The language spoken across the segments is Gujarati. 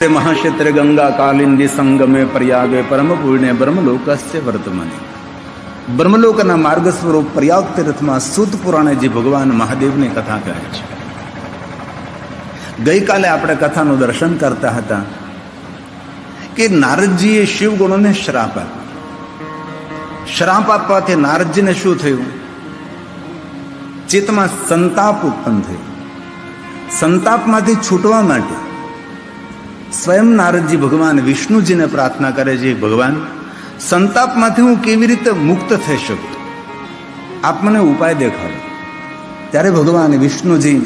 महाक्षेत्र गंगा कालिंदी संगमे प्रयागे परम पुण्य ब्रह्मलोकस्य वर्तमाने ब्रह्मलोकना मार्ग स्वरूप प्रयाग तीर्थમાં સૂત પુરાણે જે ભગવાન મહાદેવની કથા કહે છે. ગઈકાલે આપણે કથાનું દર્શન કરતા હતા કે નારદજીએ શિવગુણોને શ્રાપ આપ્યો. શ્રાપ આપવાથી નારદજીને શું થયું? ચિત્તમાં સંતાપ ઉત્પન્ન થયો. સંતાપમાંથી છૂટવા માટે સ્વયં નારદજી ભગવાન વિષ્ણુજીને પ્રાર્થના કરે છે, ભગવાન સંતાપમાંથી હું કેવી રીતે મુક્ત થઈ શકું, આપ મને ઉપાય દેખાડો. ત્યારે ભગવાન વિષ્ણુજી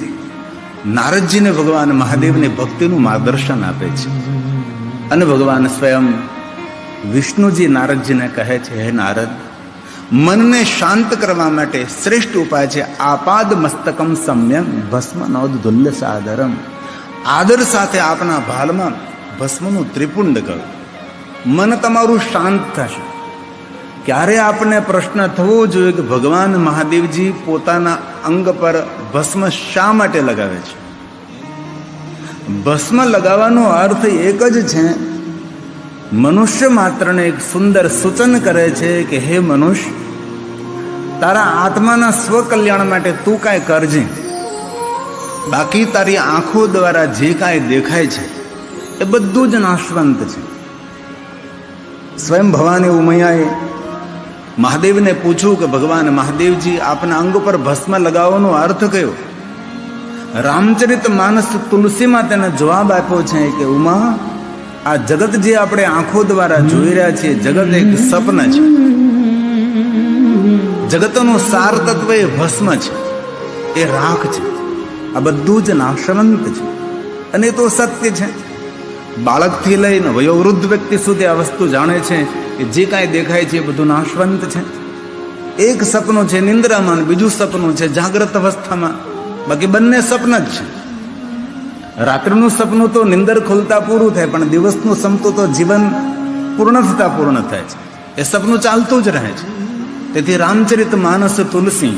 નારદજીને ભગવાન મહાદેવને ભક્તિનું માર્ગદર્શન આપે છે અને ભગવાન સ્વયં વિષ્ણુજી નારદજીને કહે છે, હે નારદ, મનને શાંત કરવા માટે શ્રેષ્ઠ ઉપાય છે આપાદ મસ્તકમ સમ્યમ ભસ્મ નોદુલ્ય સાદરમ. આદર સાથે આપના ભાલમાં ભસ્મનું ત્રિપુંડ કરો. મન તમારું શાંત થશે. ક્યારે આપને પ્રશ્ન થવો જોઈએ કે ભગવાન મહાદેવજી પોતાના અંગ પર ભસ્મ શા માટે લગાવે છે? ભસ્મ લગાવવાનો અર્થ એક જ છે, મનુષ્ય માત્રને એક સુંદર સૂચન કરે છે કે હે મનુષ્ય, તારા આત્માના સ્વકલ્યાણ માટે તું કાંઈ કરજે. બાકી તારી આંખો દ્વારા જે કાંઈ દેખાય છે એ બધું જ નાશવંત છે. સ્વયં ભવાની ઉમૈયાએ મહાદેવને પૂછ્યું કે ભગવાન મહાદેવજી, આપના અંગ પર ભસ્મ લગાવવાનો અર્થ કયો? રામચરિત માનસ તુલસીમાં તેને જવાબ આપ્યો છે કે ઉમા, આ જગત જે આપણે આંખો દ્વારા જોઈ રહ્યા છીએ, જગત એક સપન છે. જગતનું સાર તત્વ એ ભસ્મ છે, એ રાખ છે. આ બધું જ નાશવંત છે અને એ તો સત્ય છે. બાળકથી લઈને વયોવૃદ્ધ વ્યક્તિ સુધી આ વસ્તુ જાણે છે કે જે કાંઈ દેખાય છે એ બધું નાશવંત છે. એક સપનું છે નિંદ્રામાં, બીજું સપનું છે જાગ્રત અવસ્થામાં. બાકી બંને સપન જ છે. રાત્રિનું સપનું તો નિંદર ખુલતા પૂરું થાય, પણ દિવસનું સપનું તો જીવન પૂર્ણ થતા પૂર્ણ થાય છે. એ સપનું ચાલતું જ રહે છે. તેથી રામચરિત માનસ તુલસી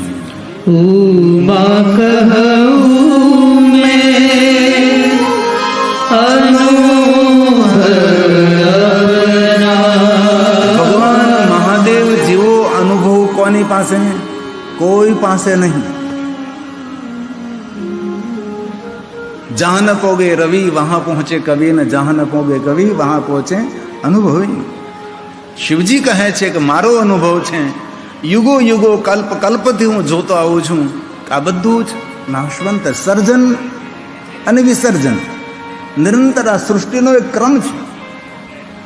ભગવાન મહાદેવ જેવો અનુભવ કોની પાસે? કોઈ પાસે નહીં. જહાં ન પોગે રવિ વહાં પહોંચે કવિ, ને જહાં ન પોગે કવિ વહાં પહોંચે અનુભવી. શિવજી કહે છે કે મારો અનુભવ છે, યુગો યુગો કલ્પ કલ્પથી હું જોતો આવું છું કે આ બધું જ નાશવંત, સર્જન અને વિસર્જન નિરંતર આ સૃષ્ટિનો એક ક્રમ છે.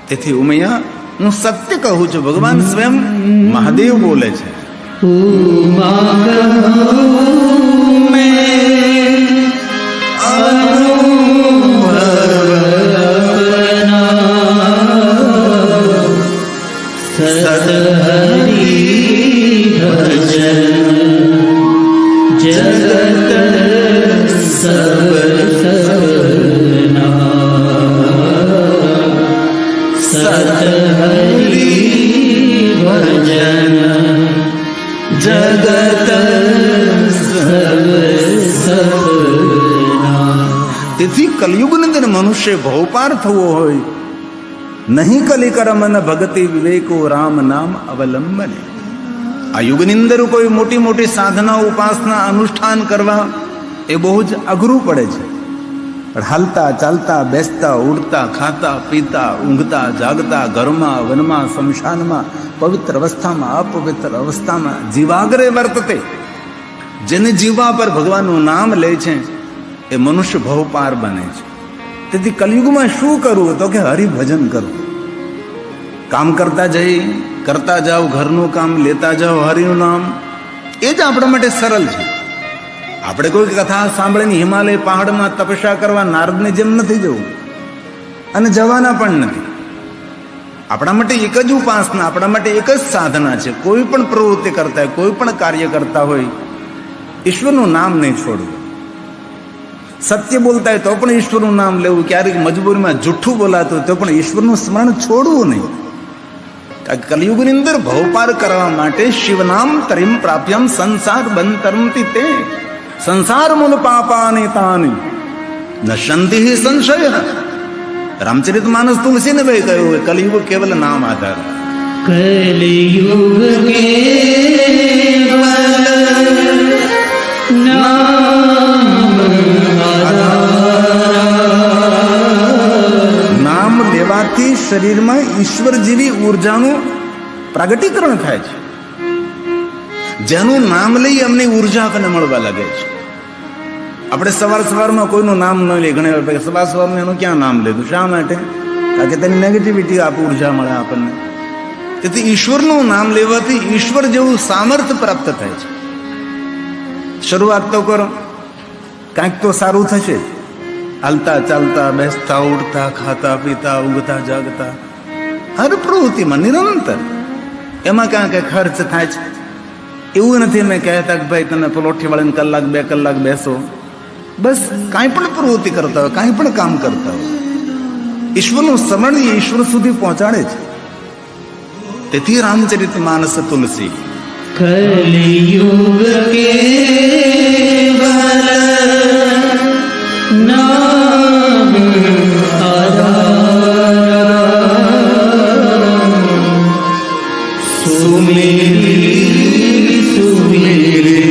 તેથી ઉમૈયા, હું સત્ય કહું છું. ભગવાન સ્વયં મહાદેવ બોલે છે, તેથી કલયુગની અંદર મનુષ્ય ભવપાર થવો હોય, નહીં કલી કરમ ન ભગતિ વિવેકો રામ નામ અવલંબને. આ યુગની અંદર કોઈ મોટી મોટી સાધના, ઉપાસના, અનુષ્ઠાન કરવા એ બહુ જ અઘરું પડે છે. પણ હાલતા ચાલતા, બેસતા ઉડતા, ખાતા પીતા, ઊંઘતા જાગતા, ઘરમાં વનમાં શમશાનમાં, પવિત્ર અવસ્થામાં અપવિત્ર અવસ્થામાં જીવાગ્રે વર્તતે, જેને જીવવા પર ભગવાનનું નામ લે છે એ મનુષ્ય ભવપાર બને છે. તેથી કલયુગમાં શું કરવું? તો કે હરિભજન કરવું. કામ કરતા જાઓ, ઘરનું કામ લેતા જાઓ હરિનું નામ. એ જ આપણા માટે સરળ છે. આપણે કોઈ કથા સાંભળીને હિમાલય પહાડમાં તપસ્યા કરવા નારદની જેમ નથી જવું, અને જવાના પણ નથી. આપણા માટે એક જ ઉપાસના, આપણા માટે એક જ સાધના છે. કોઈ પણ પ્રવૃત્તિ કરતા હોય, કોઈ પણ કાર્ય કરતા હોય, ઈશ્વરનું નામ નહીં છોડવું. સત્ય બોલતા હોય તો પણ ઈશ્વરનું નામ લેવું. ક્યારેક મજબૂરીમાં જુઠ્ઠું બોલાતું હોય તો પણ ઈશ્વરનું સ્મરણ છોડવું નહીં. કલયુગની અંદર ભવપાર કરવા માટે શિવનામ તરીમ પ્રાપ્યમ સંસાર બંતરંતિ તે સંસાર મૂળ પાપાની તાની નશંતિ સંશય. રામચરિત માનસ તુલસીને ભાઈ કહ્યું કલયુગ કેવલ નામ આધાર. કલયુગ કેવલ નામ લેવાથી શરીરમાં ઈશ્વર જેવી ઉર્જાનું પ્રાગટીકરણ થાય છે. જેનું નામ લઈ એમની ઉર્જા આપણને મળવા લાગે છે. આપણે સવારમાં કોઈનું નામ ન લઈએ. ઘણી વાર સવારમાં એનું ક્યાં નામ લીધું, શા માટે? કારણ કે તેની નેગેટિવિટી ઉર્જા મળે આપણને. તેથી ઈશ્વરનું નામ લેવાથી ઈશ્વર જેવું સામર્થ્ય પ્રાપ્ત થાય છે. શરૂઆત તો કરો, કાંઈક તો સારું થશે. હાલતા ચાલતા બેસતા ઉઠતા ખાતા પીતા ઊંઘતા જાગતા હર પ્રવૃત્તિમાં નિરંતર એમાં ક્યાં કઈ ખર્ચ થાય છે. એવું નથી મેં કહેતા કે ભાઈ તમે પલોઠી વાળીને કલાક 2 કલાક બેસો. બસ કાંઈ પણ પ્રવૃત્તિ કરતા હોય, કાંઈ પણ કામ કરતા હોય, ઈશ્વરનું સ્મરણ ઈશ્વર સુધી પહોંચાડે છે. તેથી રામચરિત માનસ તુલસી કલયુગ કેવલ નામ આધાર સુમેરી સુમેરી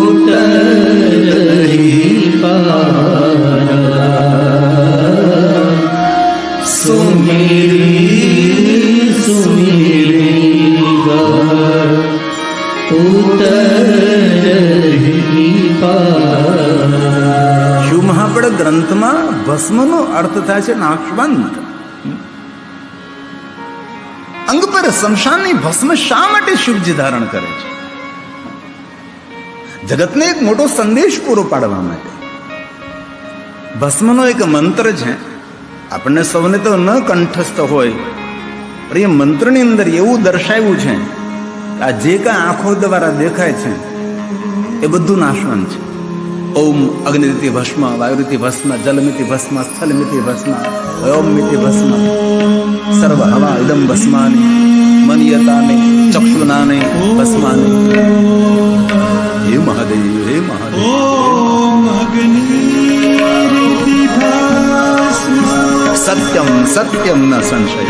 ઉતરહી પારા સુમેરી સુમેરી ઉતરહી પારા. શિવ મહાપડ ગ્રંથમાં ભસ્મનો અર્થ થાય છે નાશવંત. અંગ પર શમશાનની ભસ્મ શા માટે શિવજી ધારણ કરે છે? જગતને એક મોટો સંદેશ પૂરો પાડવા માટે. ભસ્મનો એક મંત્ર છે, આપણને સૌને તો ન કંઠસ્થ હોય, પણ એ મંત્રની અંદર એવું દર્શાવ્યું છે કે આ જે કાંઈ આંખો દ્વારા દેખાય છે એ બધું નાશવંત છે. ઓમ અગ્નિતિ ભસ્મ, વાયુરિતિ ભસ્મ, જલમિતિ ભસ્મ, સ્થલમિતિ ભસ્મ, વ્યોમમિતિ ભસ્મ, સર્વ હવા ઇદમ ભસ્માની મનિયતાને ચક્ષુનાને ભસ્માને. હે મહાદેવ, હે મહાદેવ. સત્યમ સત્યમ ન સંશય.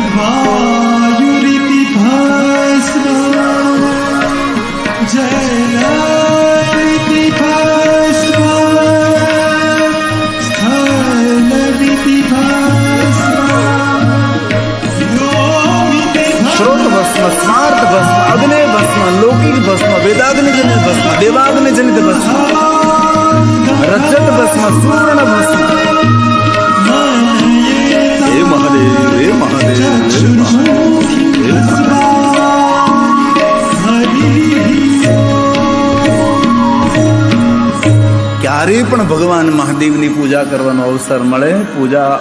શ્રોત ભસ્મ, સ્માર્ત ભસ્મ, અગ્નિ ભસ્મ, લૌકિક ભસ્મ, વેદાગ્નિ જનિત ભસ્મ, દેવાગ્નિ જનિત ભસ્મ, રજત ભસ્મ, સુવર્ણ ભસ્મ. હે મહાદેવ, હે મહાદેવ, હે મહાદેવ. ક્યારેય પણ ભગવાન મહાદેવની પૂજા કરવાનો અવસર મળે, પૂજા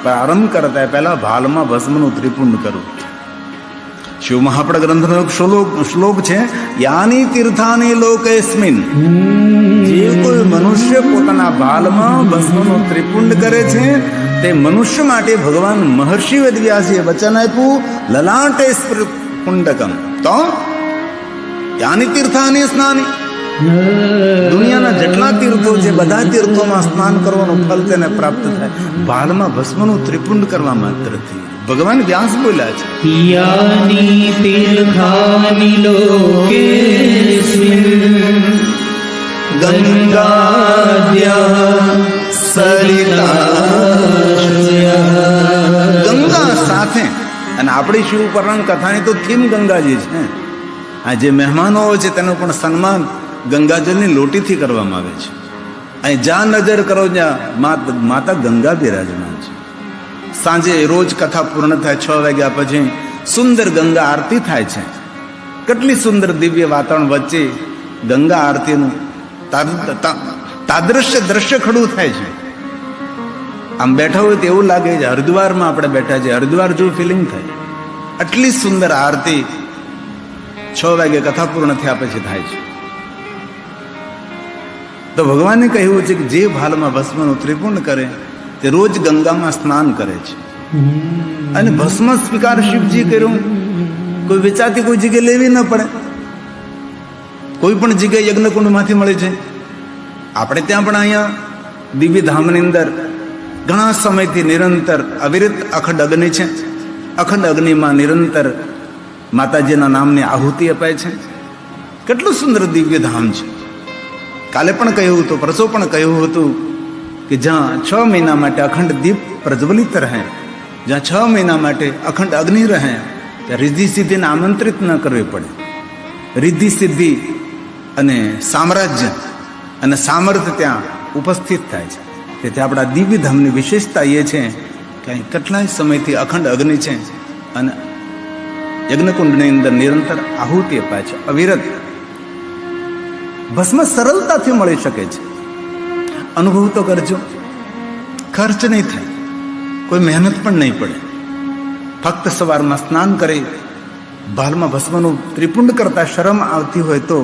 પ્રારંભ કરતા પહેલા ભાલમાં ભસ્મનું ત્રિપુંડ કરવું. શિવ મહાપડ ગ્રંથનો એક શ્લોક છે, યાની તીર્થાની લોકેસ્મિન. જે કોઈ મનુષ્ય પોતાના ભાલમાં ભસ્મનું ત્રિપુંડ કરે છે તે મનુષ્ય માટે ભગવાન મહર્ષિ વેદવ્યાસે વચન આપ્યું, લલાટે પુંડકમ. તો યાની તીર્થાની સ્નાની, દુનિયાના જેટલા તીર્થો છે બધા તીર્થોમાં સ્નાન કરવાનું ફલ તેને પ્રાપ્ત થાય. ભાલમાં ભસ્મનું ત્રિપુંડ કરવા માત્રથી. ભગવાન વ્યાસ બોલ્યા છે, યાની તીર્થાની લોકેસ્મિન ગંગાદ્યા સરિતા. ગંગા સાથે. અને આપણી શિવ પુરાણ કથાની તો થીમ ગંગાજી છે. આ જે મહેમાનો હોય છે તેનું પણ સન્માન ગંગાજળની લોટીથી કરવામાં આવે છે. અહીં જ્યાં નજર કરો ત્યાં માતા ગંગા બિરાજમાન છે. સાંજે રોજ કથા પૂર્ણ થાય 6 વાગ્યા પછી સુંદર ગંગા આરતી થાય છે. કેટલી સુંદર દિવ્ય વાતાવરણ વચ્ચે ગંગા આરતીનું તાદૃશ્ય દ્રશ્ય ખડું થાય છે. આમ બેઠા હોય તો એવું લાગે છે હરિદ્વારમાં આપણે બેઠા છે, હરિદ્વાર જેવું ફિલિંગ થાય. આટલી સુંદર આરતી 6 વાગે કથા પૂર્ણ થયા પછી થાય છે. તો ભગવાને કહ્યું છે કે જે ભાલમાં ભસ્મનું ત્રિપુંડ કરે તે રોજ ગંગામાં સ્નાન કરે છે. અને ભસ્મ સ્વીકાર શિવજી કર્યું. કોઈ વિચારતી કોઈ જગ્યાએ લેવી ન પડે. કોઈ પણ જગ્યાએ યજ્ઞકુંડમાંથી મળે છે. આપણે ત્યાં પણ અહીંયા દિવ્ય ધામની અંદર ઘણા સમયથી નિરંતર અવિરત અખંડ અગ્નિ છે. અખંડ અગ્નિમાં નિરંતર માતાજીના નામની આહુતિ અપાય છે. કેટલું સુંદર દિવ્ય ધામ છે. કાલે પણ કહ્યું હતું, પરસો પણ કહ્યું હતું કે જ્યાં 6 મહિના માટે અખંડ દીપ પ્રજ્વલિત રહે, જ્યાં 6 મહિના માટે અખંડ અગ્નિ રહે, ત્યાં રિદ્ધિ સિદ્ધિને આમંત્રિત ન કરવી પડે. રિદ્ધિ સિદ્ધિ અને સામ્રાજ્ય અને સામર્થ્ય ત્યાં ઉપસ્થિત થાય છે. તેથી આપણા દિવ્ય ધામની વિશેષતા એ છે કે અહીં કેટલાય સમયથી અખંડ અગ્નિ છે અને યજ્ઞકુંડની અંદર નિરંતર આહુતિ અપાય છે અવિરત. ભસ્મ સરળતાથી મળી શકે છે. અનુભવ તો કરજો, ખર્ચ નહીં થાય, કોઈ મહેનત પણ નહીં પડે. ફક્ત સવારમાં સ્નાન કરી ભાલમાં ભસ્મનું ત્રિપુંડ કરતા શરમ આવતી હોય તો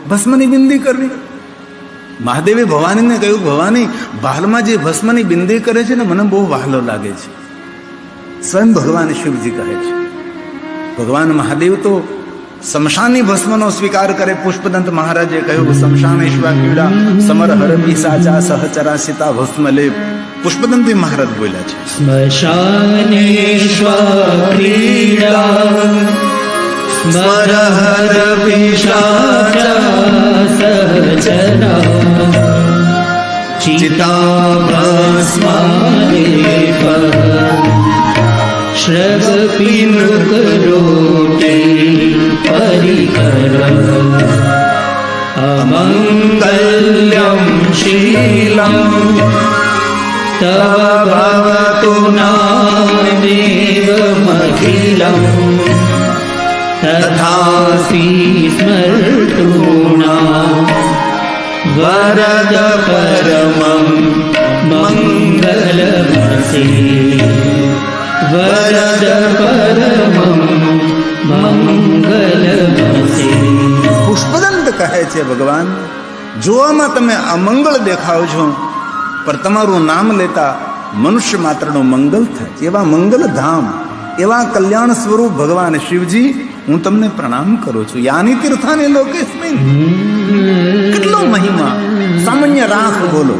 ભસ્મની બિંદી કરવી. મહાદેવે ભવાનીને કહ્યું, ભવાની, ભાલમાં જે ભસ્મની બિંદી કરે છે ને મને બહુ વહાલો લાગે છે. સ્વયં ભગવાન શિવજી કહે છે. ભગવાન મહાદેવ તો શમશાનની ભસ્મનો સ્વીકાર કરે. પુષ્પદંત મહારાજે કહ્યું, શમશાનેશ્વા ક્રીડા સમર હરપી સાચા સહચરાસિતા ભસ્મ લેપ. પુષ્પદંતી મહારાજ બોલ્યા છે, સ્મશાનેશ્વા ક્રીડા સ્મરહર વિશાચા સહચરા ચિતાભસ્માલેપ શ્રવપિન કરોટે પરિકર અમંગલ્યમ શીલમ તવ ભવતુ નામેવમખિલમ તથાસી સ્મર્તુના વરદ પરમં મંગલમસે વરદ પરમં મંગલમસે. પુષ્પદંત કહે છે, ભગવાન જોવામાં તમે અમંગળ દેખાવ છો, પણ તમારું નામ લેતા મનુષ્ય માત્રનું મંગલ થાય. એવા મંગલ ધામ, એવા કલ્યાણ સ્વરૂપ ભગવાન શિવજી, હું તમને પ્રણામ કરું છું. યાની તીર્થાની લોકેસ્મિન. કેટલો મહિમા. સામાન્ય રાખ બોલો.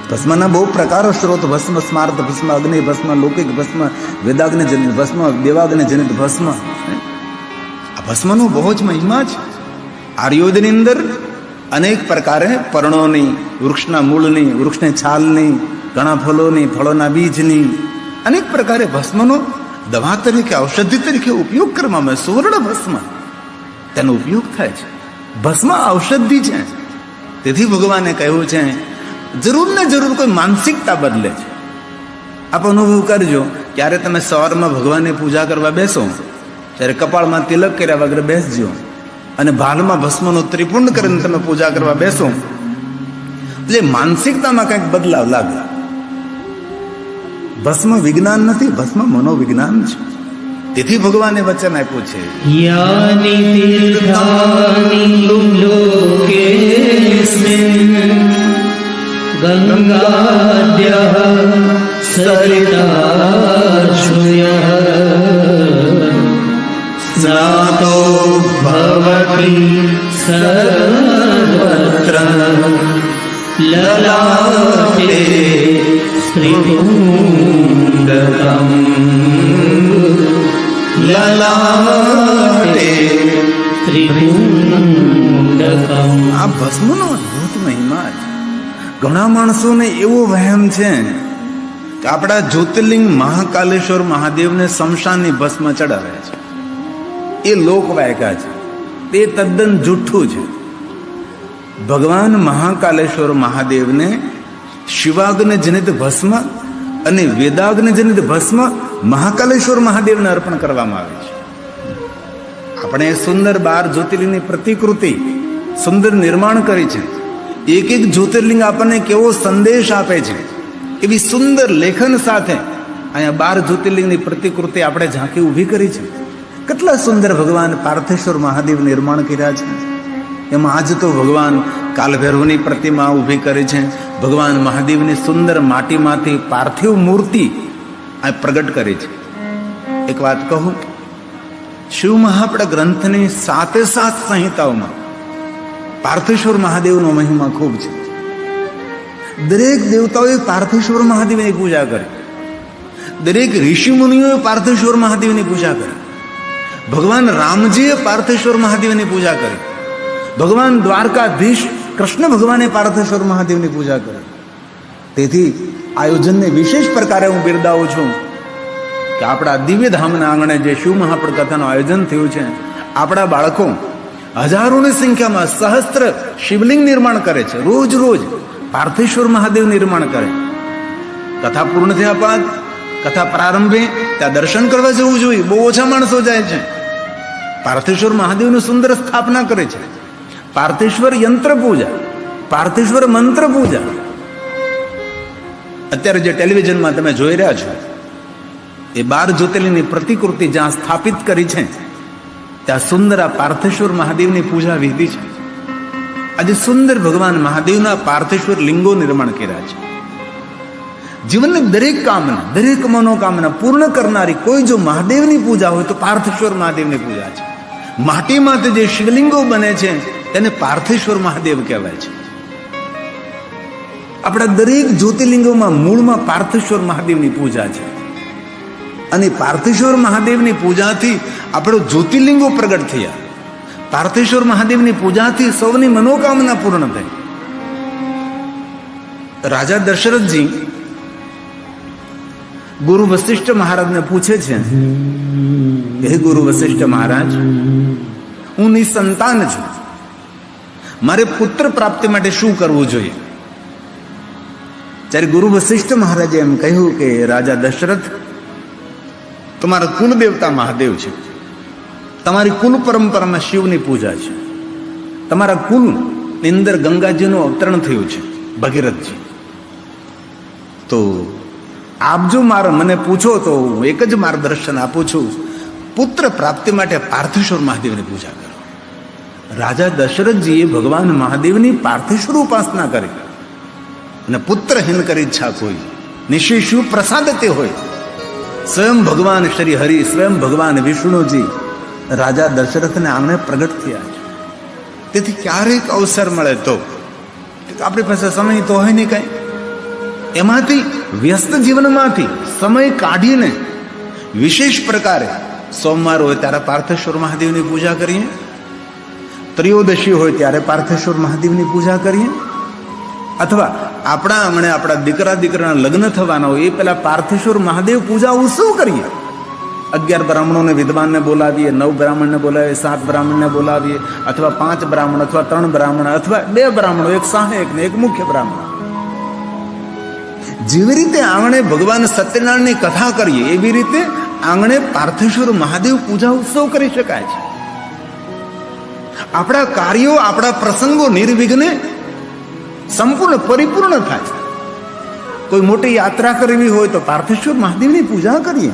ભસ્મના બહુ પ્રકારો સ્ત્રોત, ભસ્મ સ્માર્ત ભસ્મ, અગ્નિ ભસ્મ, લૌકિક ભસ્મ, વેદાગ્નિ જનિત ભસ્મ, દેવાગ્નિ જનિત ભસ્મ. આ ભસ્મનો બહુ જ મહિમા છે. આર્યોદની અંદર અનેક પ્રકારે પર્ણોની, વૃક્ષના મૂળની, વૃક્ષની છાલની, ઘણા ફળોની, ફળોના બીજની, અનેક પ્રકારે ભસ્મનો દવા તરીકે, ઔષધિ તરીકે ઉપયોગ કરવામાં આવે. સુવર્ણ ભસ્મ તેનો ઉપયોગ થાય છે. ભસ્મ ઔષધિ છે. તેથી ભગવાને કહ્યું છે, જરૂર ને જરૂર કોઈ માનસિકતા બદલે છે. આપ અનુભવ કરજો, ક્યારે તમે સવારમાં ભગવાનની પૂજા કરવા બેસો ત્યારે કપાળમાં તિલક કર્યા વગર બેસજો અને ભાલમાં ભસ્મનું ત્રિપુંડ કરીને તમે પૂજા કરવા બેસો એટલે માનસિકતામાં કંઈક બદલાવ લાગે. ભસ્મ વિજ્ઞાન નથી, ભસ્મ મનોવિજ્ઞાન છે. તેથી ભગવાને વચન આપ્યું છે, યાની તીર્થાની લોકેસ્મિન ગંગાદ્યઃ સરિતાશ્રયઃ સ્નાતો ભવતિ સર્વત્ર લલાટે શ્રીપુંડકમ લલાટે શ્રીપુંડકમ. આ ભસ્મનો અદ્ભુત મહિમા છે. ઘણા માણસોને એવો વહેમ છે કે આપણા જ્યોતિર્લિંગ મહાકાલેશ્વર મહાદેવને શમશાનની ભસ્મ ચડાવે છે. એ લોકવાયકા છે. તે તદ્દન જુઠ્ઠું છે. ભગવાન મહાકાલેશ્વર મહાદેવને શિવાગ્નિ જનિત ભસ્મ અને વેદાગ્નિ જનિત ભસ્મ મહાકાલેશ્વર મહાદેવને અર્પણ કરવામાં આવે છે. આપણે સુંદર 12 જ્યોતિર્લિંગની પ્રતિકૃતિ સુંદર નિર્માણ કરી છે. એક એક જ્યોતિર્લિંગ આપણને કેવો સંદેશ આપે છે, એવી સુંદર લેખન સાથે અહીંયા 12 જ્યોતિર્લિંગની પ્રતિકૃતિ આપણે ઝાંકી ઊભી કરી છે. કેટલા સુંદર ભગવાન પાર્થેશ્વર મહાદેવ નિર્માણ કર્યા છે. એમાં આજ તો ભગવાન કાલભૈરવની પ્રતિમા ઊભી કરી છે. ભગવાન મહાદેવની સુંદર માટીમાંથી પાર્થિવ મૂર્તિ આ પ્રગટ કરી છે. એક વાત કહું, શિવ મહાપડા ગ્રંથની 7 સંહિતાઓમાં પાર્થેશ્વર મહાદેવનો મહિમા ખૂબ છે. દરેક દેવતાઓએ પાર્થેશ્વર મહાદેવની પૂજા કરી, દરેક ઋષિ મુનિઓએ પાર્થેશ્વર મહાદેવની પૂજા કરી, ભગવાન રામજીએ પાર્થેશ્વર મહાદેવની પૂજા કરી, ભગવાન દ્વારકાધીશ કૃષ્ણ ભગવાને પાર્થેશ્વર મહાદેવની પૂજા કરી. તેથી આયોજનને વિશેષ પ્રકારે હું બિરદાવું છું કે આપણા દિવ્ય ધામના આંગણે જે શિવ મહાપ્રદ કથાનું આયોજન થયું છે, આપણા બાળકો હજારોની સંખ્યામાં સહસ્ત્ર શિવલિંગ નિર્માણ કરે છે, રોજ રોજ પાર્થેશ્વર મહાદેવ નિર્માણ કરે. કથા પૂર્ણ થયા બાદ કથા પ્રારંભે ત્યાં દર્શન કરવા જવું જોઈએ. બહુ ઓછા માણસો જાય છે. પાર્થેશ્વર મહાદેવની સુંદર સ્થાપના કરે છે. પાર્થેશ્વર યંત્ર પૂજા, પાર્થેશ્વર મંત્ર પૂજા. અત્યારે જે ટેલિવિઝનમાં તમે જોઈ રહ્યા છો એ 12 જ્યોતિર્લિંગની પ્રતિકૃતિ જ્યાં સ્થાપિત કરી છે ત્યાં સુંદર આ પાર્થેશ્વર મહાદેવની પૂજા વિધિ છે. આજે સુંદર ભગવાન મહાદેવના પાર્થેશ્વર લિંગો નિર્માણ કર્યા છે. જીવનની દરેક કામના, દરેક મનોકામના પૂર્ણ કરનારી કોઈ જો મહાદેવની પૂજા હોય તો પાર્થેશ્વર મહાદેવની પૂજા છે. માટીમાંથી જે શિવલિંગો બને છે તેને પાર્થેશ્વર મહાદેવ કહેવાય છે. આપણા દરેક જ્યોતિર્લિંગોમાં મૂળમાં પાર્થેશ્વર મહાદેવની પૂજા છે. અને પાર્થેશ્વર મહાદેવની પૂજાથી આપણો જ્યોતિર્લિંગો પ્રગટ થયા. પાર્થેશ્વર મહાદેવની પૂજાથી સૌની મનોકામના પૂર્ણ થઈ. રાજા દશરથજી ગુરુ વશિષ્ઠ મહારાજને પૂછે છે, હે ગુરુ વશિષ્ઠ મહારાજ, હું નિસંતાન છું, મારે પુત્ર પ્રાપ્તિ માટે શું કરવું જોઈએ? ત્યારે ગુરુ વશિષ્ઠ મહારાજે એમ કહ્યું કે રાજા દશરથ, તમારા કુલ દેવતા મહાદેવ છે, તમારી કુલ પરંપરામાં શિવની પૂજા છે, તમારા કુલની અંદર ગંગાજીનું અવતરણ થયું છે, ભગીરથજી. તો આપ જો મને પૂછો તો હું એક જ માર્ગદર્શન આપું છું, પુત્ર પ્રાપ્તિ માટે પાર્થેશ્વર મહાદેવની પૂજા કરો. રાજા દશરથજીએ ભગવાન મહાદેવની પાર્થેશ્વર ઉપાસના કરી અને પુત્રહીન કરી ઈચ્છા કોઈ નિશ્ચય શિવ પ્રસાદ તે હોય. સ્વયં ભગવાન શ્રી હરિ, સ્વયં ભગવાન વિષ્ણુજી રાજા દશરથને આંગણે પ્રગટ થયા છે. તેથી ક્યારેક અવસર મળે તો, આપણી પાસે સમય તો હોય નહીં કઈ, એમાંથી વ્યસ્ત જીવનમાંથી સમય કાઢીને વિશેષ પ્રકારે સોમવાર હોય ત્યારે પાર્થેશ્વર મહાદેવની પૂજા કરીએ, ત્રયોદશી હોય ત્યારે પાર્થેશ્વર મહાદેવની પૂજા કરીએ, અથવા આપણા આંગણે આપણા દીકરા દીકરાના લગ્ન થવાના હોય એ પેલા પાર્થેશ્વર મહાદેવ પૂજા ઉત્સવ કરીએ. 11 બ્રાહ્મણોને વિદ્વાનને બોલાવીએ, 9 બ્રાહ્મણને બોલાવીએ, 7 બ્રાહ્મણને બોલાવીએ, અથવા 5 બ્રાહ્મણ, અથવા 3 બ્રાહ્મણ, અથવા 2 બ્રાહ્મણો, એક સહાયક ને એક મુખ્ય બ્રાહ્મણ. જેવી રીતે આંગણે ભગવાન સત્યનારાયણની કથા કરીએ એવી રીતે આંગણે પાર્થેશ્વર મહાદેવ પૂજા ઉત્સવ કરી શકાય છે. આપણા કાર્યો, આપણા પ્રસંગો નિર્વિઘ્ને સંપૂર્ણ પરિપૂર્ણ થાય. કોઈ મોટી યાત્રા કરવી હોય તો પાર્થેશ્વર મહાદેવની પૂજા કરીએ.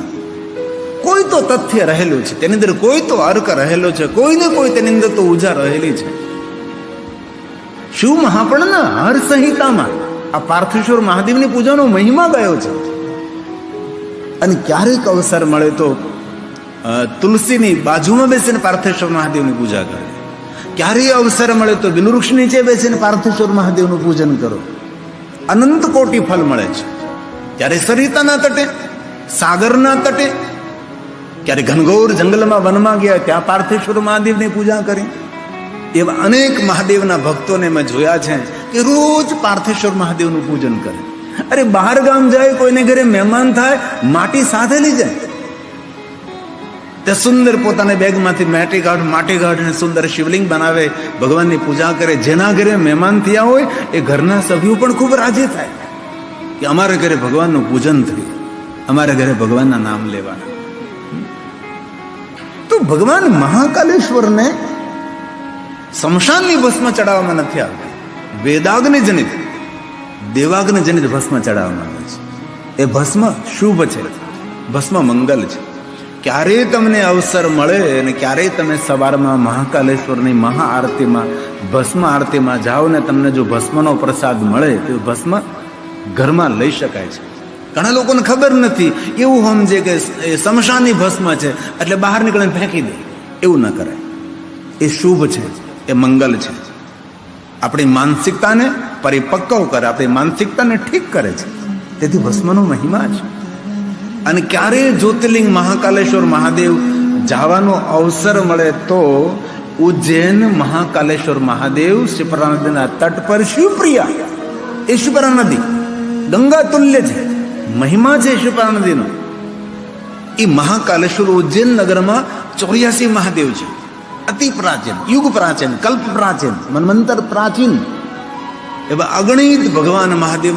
કોઈ તો તથ્ય રહેલું છે તેની અંદર, કોઈ તો અર્ક રહેલો છે, કોઈ ને કોઈ તેની અંદર તો ઉજા રહેલી છે. શિવ મહાપણના હર સંહિતામાં આ પાર્થેશ્વર મહાદેવની પૂજાનો મહિમા ગયો છે. અને ક્યારેક અવસર મળે તો તુલસીની બાજુમાં બેસીને પાર્થેશ્વર મહાદેવની પૂજા કરે. ક્યારેય અવસર મળે તો બિલવૃક્ષ નીચે બેસીને પાર્થેશ્વર મહાદેવનું પૂજન કરો. અનંત કોટી ફળ મળે છે. ક્યારે સરિતાના તટે, સાગરના તટે, ક્યારે ઘનઘોર જંગલમાં વનમાં ગયા ત્યાં પાર્થેશ્વર મહાદેવની પૂજા કરી. એવા અનેક મહાદેવના ભક્તોને મેં જોયા છે કે રોજ પાર્થેશ્વર મહાદેવનું પૂજન કરે. અરે બહાર ગામ જાય, કોઈને ઘરે મહેમાન થાય, માટી સાથે લઈ જાય, તે સુંદર પોતાના બેગમાંથી માટી કાઢીને સુંદર શિવલિંગ બનાવે, ભગવાનની પૂજા કરે. જેના ઘરે મહેમાન થયા હોય એ ઘરના સભ્યો પણ ખૂબ રાજી થાય કે અમારા ઘરે ભગવાનનું પૂજન થયું, અમારા ઘરે ભગવાનના નામ લેવાના. તો ભગવાન મહાકાલેશ્વરને શમશાનની ભસ્મ ચડાવવામાં નથી આવતી, વેદાગ્નિ જનિત, દેવાગ્નિ જનિત ભસ્મ ચડાવવામાં આવે છે. એ ભસ્મ શુભ છે, ભસ્મ મંગલ છે. ક્યારેય તમને અવસર મળે અને ક્યારેય તમે સવારમાં મહાકાલેશ્વરની મહાઆરતીમાં, ભસ્મ આરતીમાં જાઓ ને તમને જો ભસ્મનો પ્રસાદ મળે તો ભસ્મ ઘરમાં લઈ શકાય છે. ઘણા લોકોને ખબર નથી, એવું સમજે કે એ શમશાનની ભસ્મ છે એટલે બહાર નીકળીને ફેંકી દે. એવું ન કરાય. એ શુભ છે, એ મંગલ છે. આપણી માનસિકતાને પરિપક્વ કરે, આપણી માનસિકતાને ઠીક કરે છે. તેથી ભસ્મનો મહિમા છે. અને ક્યારે જ્યોતિર્લિંગ મહાકાલેશ્વર મહાદેવ જવાનો અવસર મળે તો ઉજ્જૈન મહાકાલેશ્વર મહાદેવ શિપ્રા નદીના તટ પર શિવપ્રિયા, એ શિપ્રા નદી ગંગા તુલ્ય છે, મહિમા છે શિપ્રા નદીનો. એ મહાકાલેશ્વર ઉજ્જૈન નગરમાં 84 મહાદેવ છે. અતિ પ્રાચીન, યુગ પ્રાચીન, કલ્પ પ્રાચીન, મન્વંતર પ્રાચીન એવા અગણિત ભગવાન મહાદેવ